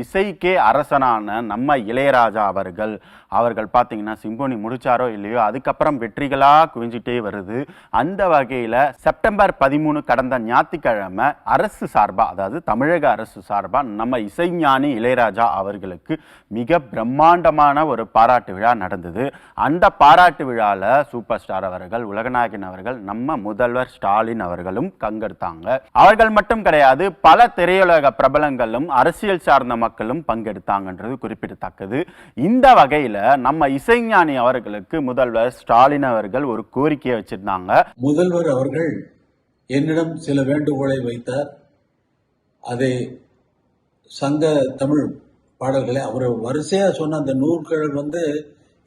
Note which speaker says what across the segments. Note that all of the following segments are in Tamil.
Speaker 1: இசைக்கே அரசனான நம்ம இளையராஜா அவர்கள் பார்த்தீங்கன்னா சிம்போனி முடிச்சாரோ இல்லையோ அதுக்கப்புறம் வெற்றிகளாக குவிஞ்சிட்டே வருது. அந்த வகையில் செப்டம்பர் 13 கடந்த ஞாயிற்றுக்கிழமை அரசு சார்பாக, அதாவது தமிழக அரசு சார்பாக நம்ம இசைஞானி இளையராஜா அவர்களுக்கு மிக பிரம்மாண்டமான ஒரு பாராட்டு விழா நடந்தது. அந்த பாராட்டு விழாவில் சூப்பர் ஸ்டார் அவர்கள், உலகநாயகன் அவர்கள், நம்ம முதல்வர் ஸ்டாலின் அவர்களும் பங்கெடுத்தாங்க. அவர்கள் மட்டும் கிடையாது, பல திரையுலக பிரபலங்களும் அரசியல் சார்ந்த மக்களும் பங்கெடுத்தாங்கன்றது குறிப்பிடத்தக்கது. இந்த வகையில் நம்ம இசைஞானி அவர்களுக்கு முதல்வர் ஸ்டாலின் அவர்கள் ஒரு கோரிக்கையை வச்சிருந்தாங்க.
Speaker 2: முதல்வர் அவர்கள் என்னிடம் சில வேண்டுகோளை வைத்தார். அதை சங்க தமிழ் பாடல்களை அவர் வரிசையா சொன்ன அந்த நூல்கள்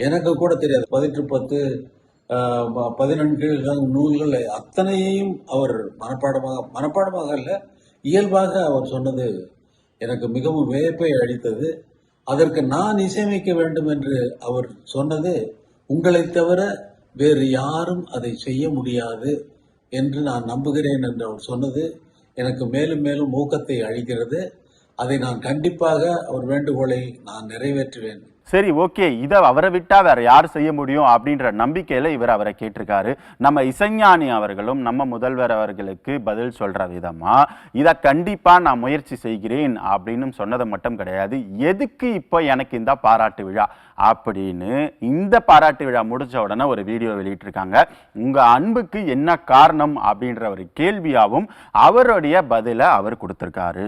Speaker 2: எனக்கு கூட தெரியாது. 18 14 நூல்கள் அத்தனையையும் அவர் மனப்பாடமாக அல்ல, இயல்பாக அவர் சொன்னது எனக்கு மிகவும் வியப்பை அளித்தது. அதற்கு நான் இசையமைக்க வேண்டும் என்று அவர் சொன்னது, உங்களை தவிர வேறு யாரும் அதை செய்ய முடியாது என்று நான் நம்புகிறேன் என்று அவர் சொன்னது எனக்கு மேலும் மேலும் ஊக்கத்தை அளிக்கிறது. அதை நான் கண்டிப்பாக அவர் வேண்டுகோளை நான் நிறைவேற்றுவேன்.
Speaker 1: சரி, ஓகே, இதை அவரை விட்டா வேற யார் செய்ய முடியும் அப்படின்ற நம்பிக்கையில இவர் அவரை கேட்டிருக்காரு. நம்ம இசைஞானி அவர்களும் நம்ம முதல்வர் அவர்களுக்கு பதில் சொல்ற விதமா இதை கண்டிப்பா நான் முயற்சி செய்கிறேன் அப்படின்னு சொன்னது மட்டும் கிடையாது, எதுக்கு இப்போ எனக்கு இந்த பாராட்டு விழா அப்படின்னு இந்த பாராட்டு விழா முடிச்ச உடனே ஒரு வீடியோ வெளியிட்டிருக்காங்க. உங்க அன்புக்கு என்ன காரணம் அப்படின்ற ஒரு கேள்வியாகவும் அவருடைய பதிலை அவர் கொடுத்திருக்காரு.